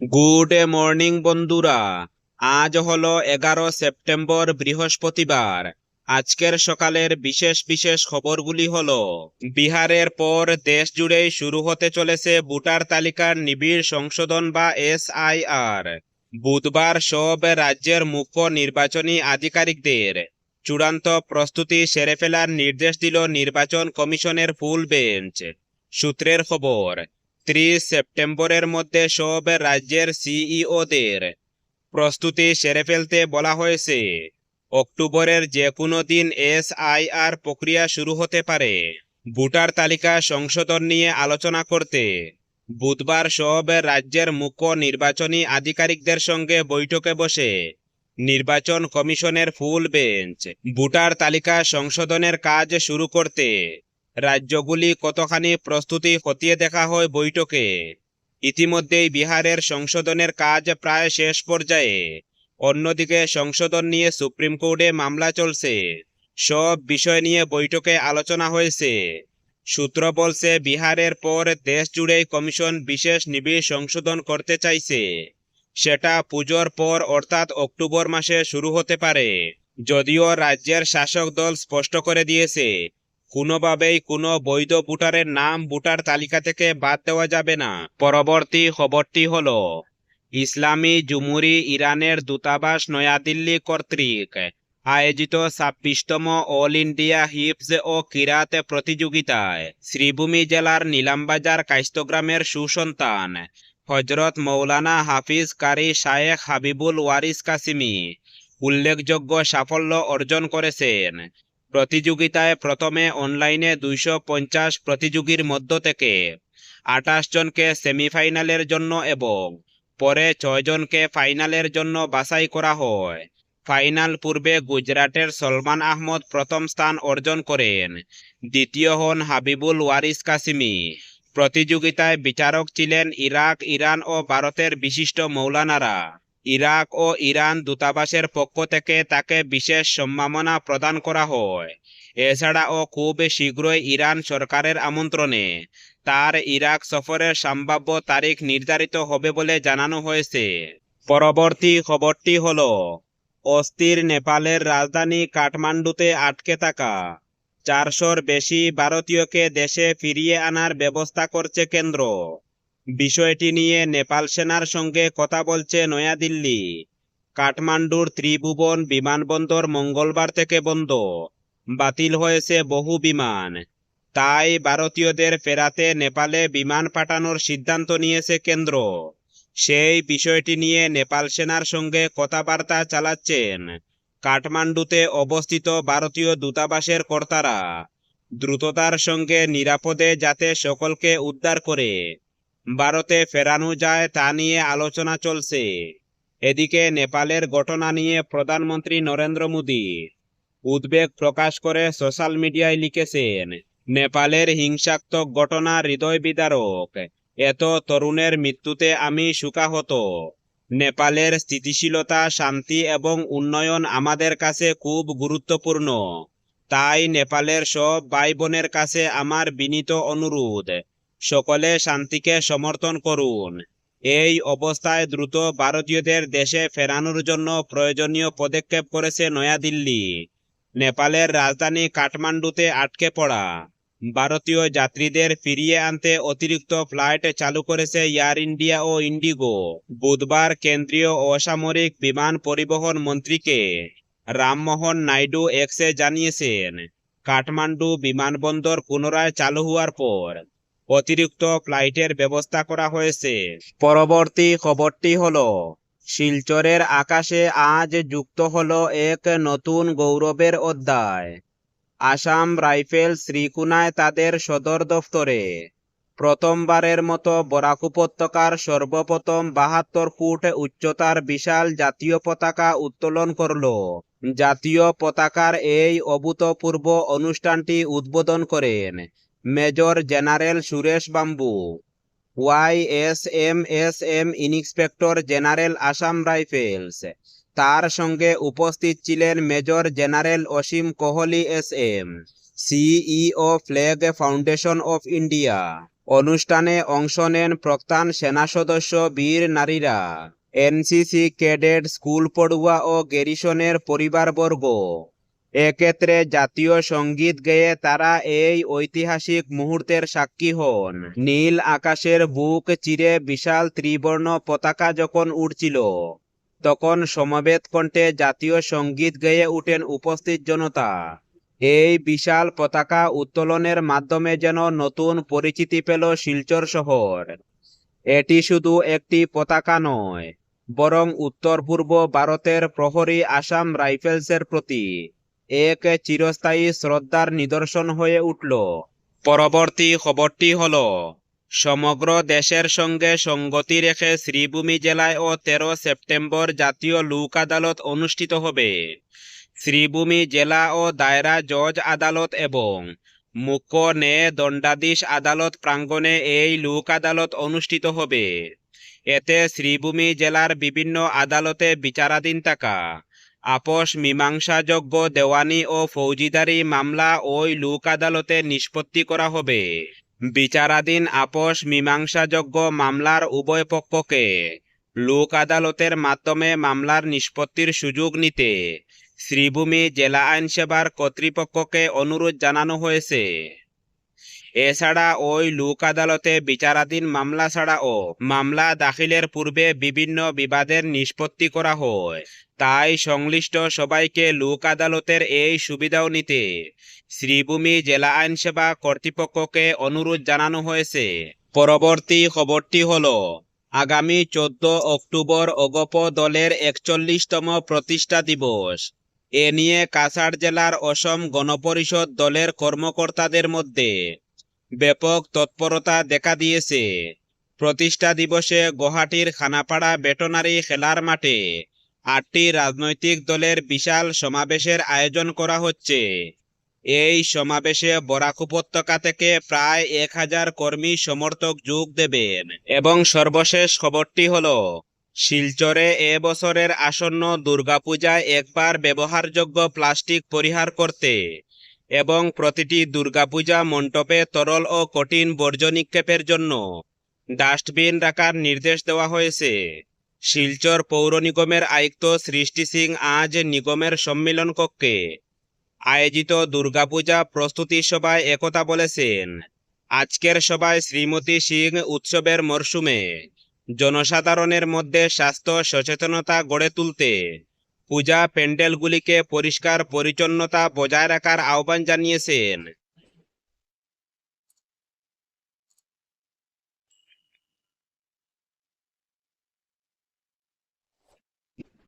Good morning বন্ধুরা। আজ হলো 11 সেপ্টেম্বর, বৃহস্পতিবার। আজকের সকালের বিশেষ বিশেষ খবরগুলি হলো: বিহারের পর দেশ জুড়েই শুরু হতে চলেছে ভোটার তালিকার নিবিড় সংশোধন বা SIR। বুধবার সব রাজ্যের মুখ্য নির্বাচনী আধিকারিকদের চূড়ান্ত প্রস্তুতি সেরে ফেলার নির্দেশ দিল নির্বাচন কমিশনের ফুল বেঞ্চ। সূত্রের খবর, 30 সেপ্টেম্বরের মধ্যে সব রাজ্যের সিইওদের প্রস্তুতি সেরে ফেলতে বলা হয়েছে। অক্টোবরের যে কোনো দিন SIR প্রক্রিয়া শুরু হতে পারে। ভোটার তালিকা সংশোধন নিয়ে আলোচনা করতে বুধবার সব রাজ্যের মুখ্য নির্বাচনী আধিকারিকদের সঙ্গে বৈঠকে বসে নির্বাচন কমিশনের ফুল বেঞ্চ। ভোটার তালিকা সংশোধনের কাজ শুরু করতে রাজ্যগুলি কতখানি প্রস্তুতি খতিয়ে দেখা হয় বৈঠকে। ইতিমধ্যেই বিহারের সংশোধনের কাজ প্রায় শেষ পর্যায়ে। অন্যদিকে সংশোধন নিয়ে সুপ্রিম কোর্টে মামলা চলছে। সব বিষয় নিয়ে বৈঠকে আলোচনা হয়েছে। সূত্র বলছে, বিহারের পর দেশ জুড়েই কমিশন বিশেষ নিবিড় সংশোধন করতে চাইছে। সেটা পুজোর পর অর্থাৎ অক্টোবর মাসে শুরু হতে পারে। যদিও রাজ্যের শাসক দল স্পষ্ট করে দিয়েছে, কোনোভাবেই কোনো বৈধ ভোটারের নাম ভোটার তালিকা থেকে বাদ দেওয়া যাবে না। পরবর্তী খবরটি হলো, ইসলামী জুমুরি ইরানের দূতাবাস নয়াদিল্লি কর্তৃক আয়োজিত 26তম অল ইন্ডিয়া হিফজ ও কিরাত প্রতিযোগিতায় শ্রীভূমি জেলার নীলামবাজার কায়স্থগ্রামের সুসন্তান হজরত মৌলানা হাফিজ কারি শায়েখ হাবিবুল ওয়ারিস কাসিমি উল্লেখযোগ্য সাফল্য অর্জন করেছেন। প্রতিযোগিতায় প্রথমে অনলাইনে 250 প্রতিযোগীর মধ্য থেকে 28 জনকে সেমিফাইনালের জন্য এবং পরে 6 জনকে ফাইনালের জন্য বাছাই করা হয়। ফাইনাল পূর্বে গুজরাটের সলমান আহমদ প্রথম স্থান অর্জন করেন। দ্বিতীয় হন হাবিবুল ওয়ারিস কাসিমি। প্রতিযোগিতায় বিচারক ছিলেন ইরাক, ইরান ও ভারতের বিশিষ্ট মৌলানারা। ইরাক ও ইরান দূতাবাসের পক্ষ থেকে তাকে বিশেষ সম্মাননা প্রদান করা হয়। এছাড়াও খুব শীঘ্রই ইরান সরকারের আমন্ত্রণে তার ইরাক সফরের সম্ভাব্য তারিখ নির্ধারিত হবে বলে জানানো হয়েছে। পরবর্তী খবরটি হল, অস্থির নেপালের রাজধানী কাঠমান্ডুতে আটকে থাকা 400-র বেশি ভারতীয়কে দেশে ফিরিয়ে আনার ব্যবস্থা করছে কেন্দ্র। বিষয়টি নিয়ে নেপাল সেনার সঙ্গে কথা বলছে নয়াদিল্লি। কাঠমান্ডুর ত্রিভুবন বিমানবন্দর মঙ্গলবার থেকে বন্ধ। বাতিল হয়েছে বহু বিমান। তাই ভারতীয়দের ফেরাতে নেপালে বিমান পাঠানোর সিদ্ধান্ত নিয়েছে কেন্দ্র। সেই বিষয়টি নিয়ে নেপাল সেনার সঙ্গে কথাবার্তা চালাচ্ছেন কাঠমান্ডুতে অবস্থিত ভারতীয় দূতাবাসের কর্তারা। দ্রুততার সঙ্গে নিরাপদে যাতে সকলকে উদ্ধার করে ভারতে ফেরানো যায় তা নিয়ে আলোচনা চলছে। এদিকে নেপালের ঘটনা নিয়ে প্রধানমন্ত্রী নরেন্দ্র মোদী উদ্বেগ প্রকাশ করে সোশ্যাল মিডিয়ায় লিখেছেন, নেপালের হিংসাত্মক ঘটনা হৃদয় বিদারক। এত তরুণের মৃত্যুতে আমি শোকাহত। নেপালের স্থিতিশীলতা, শান্তি এবং উন্নয়ন আমাদের কাছে খুব গুরুত্বপূর্ণ। তাই নেপালের সব ভাই বোনের কাছে আমার বিনীত অনুরোধ, সকলে শান্তিকে সমর্থন করুন। এই অবস্থায় দ্রুত ভারতীয়দের দেশে ফেরানোর জন্য প্রয়োজনীয় পদক্ষেপ করেছে নয়াদিল্লি। নেপালের রাজধানী কাঠমান্ডুতে আটকে পড়া ভারতীয় যাত্রীদের ফিরিয়ে আনতে অতিরিক্ত ফ্লাইট চালু করেছে এয়ার ইন্ডিয়া ও ইন্ডিগো। বুধবার কেন্দ্রীয় অসামরিক বিমান পরিবহন মন্ত্রীকে রামমোহন নাইডু এক্সে জানিয়েছেন, কাঠমান্ডু বিমানবন্দর পুনরায় চালু হওয়ার পর অতিরিক্ত ফ্লাইটের ব্যবস্থা করা হয়েছে। পরবর্তী খবরটি হলো, শিলচরের আকাশে আজ যুক্ত হলো এক নতুন গৌরবের অধ্যায়। আসাম রাইফেলস শ্রীকুনায় তাদের সদর দফতরে প্রথমবারের মতো বরাক উপত্যকার সর্বপ্রথম 72 ফুট উচ্চতার বিশাল জাতীয় পতাকা উত্তোলন করল। জাতীয় পতাকার এই অভূতপূর্ব অনুষ্ঠানটি উদ্বোধন করেন major general Suresh bamboo, YSMSM inspector general Assam rifles. তার সঙ্গে উপস্থিত ছিলেন major general Asim Kohli SM, CEO flag foundation of India অনুষ্ঠানে অংশ নেন প্রাক্তন সেনা সদস্য, বীর নারীরা, এনসিসি ক্যাডেট, স্কুল পড়ুয়া ও গ্যারিসনের পরিবারবর্গ। এক্ষেত্রে জাতীয় সঙ্গীত গেয়ে তারা এই ঐতিহাসিক মুহূর্তের সাক্ষী হন। নীল আকাশের বুক চিরে বিশাল ত্রিবর্ণ পতাকা যখন উড়ছিল, তখন সমবেত কণ্ঠে জাতীয় সঙ্গীত গেয়ে উঠেন উপস্থিত জনতা। এই বিশাল পতাকা উত্তোলনের মাধ্যমে যেন নতুন পরিচিতি পেল শিলচর শহর। এটি শুধু একটি পতাকা নয়, বরং উত্তর পূর্ব ভারতের প্রহরী আসাম রাইফেলসের প্রতি এক চিরস্থায়ী শ্রদ্ধার নিদর্শন হয়ে উঠল। পরবর্তী খবরটি হল, সমগ্র দেশের সঙ্গে সঙ্গতি রেখে শ্রীভূমি জেলায় ও 13 সেপ্টেম্বর জাতীয় লোক আদালত অনুষ্ঠিত হবে। শ্রীভূমি জেলা ও দায়রা জজ আদালত এবং মুখ্য ন্যায় দণ্ডাধীশ আদালত প্রাঙ্গণে এই লোক আদালত অনুষ্ঠিত হবে। এতে শ্রীভূমি জেলার বিভিন্ন আদালতে বিচারাধীন থাকা আপোষ মীমাংসাযোগ্য দেওয়ানি ও ফৌজিদারি মামলা ওই লোক আদালতে নিষ্পত্তি করা হবে। বিচারাধীন আপোষ মীমাংসাযোগ্য মামলার উভয় পক্ষকে লোক আদালতের মাধ্যমে মামলার নিষ্পত্তির সুযোগ নিতে শ্রীভূমি জেলা আইন সেবার কর্তৃপক্ষকে অনুরোধ জানানো হয়েছে। এছাড়া ওই লোক আদালতে বিচারাধীন মামলা ছাড়াও মামলা দাখিলের পূর্বে বিভিন্ন বিবাদের নিষ্পত্তি করা হয়। তাই সংশ্লিষ্ট সবাইকে লোক আদালতের এই সুবিধাও নিতে শ্রীভূমি জেলা আইন সেবা কর্তৃপক্ষকে অনুরোধ জানানো হয়েছে। পরবর্তী খবরটি হল, আগামী 14 অক্টোবর অগপ দলের 41তম প্রতিষ্ঠা দিবস। এ নিয়ে কাছাড় জেলার অসম গণপরিষদ দলের কর্মকর্তাদের মধ্যে ব্যাপক তৎপরতা দেখা দিয়েছে। প্রতিষ্ঠা দিবসে গুয়াহাটির খানাপাড়া ভেটেরিনারি খেলার মাঠে 8টি রাজনৈতিক দলের বিশাল সমাবেশের আয়োজন করা হচ্ছে। এই সমাবেশে বরাক উপত্যকা থেকে প্রায় 1000 কর্মী সমর্থক যোগ দেবেন। এবং সর্বশেষ খবরটি হল, শিলচরে এবছরের আসন্ন দুর্গাপূজায় একবার ব্যবহারযোগ্য প্লাস্টিক পরিহার করতে এবং প্রতিটি দুর্গাপূজা মণ্ডপে তরল ও কঠিন বর্জ্য নিক্ষেপের জন্য ডাস্টবিন রাখার নির্দেশ দেওয়া হয়েছে। শিলচর পৌর নিগমের আয়ুক্ত সৃষ্টি সিং আজ নিগমের সম্মেলন কক্ষে আয়োজিত দুর্গাপূজা প্রস্তুতি সভায় একথা বলেছেন। আজকের সভায় শ্রীমতী সিং উৎসবের মরশুমে জনসাধারণের মধ্যে স্বাস্থ্য সচেতনতা গড়ে তুলতে পূজা প্যান্ডেলগুলিকে পরিষ্কার পরিচ্ছন্নতা বজায় রাখার আহ্বান জানিয়েছেন।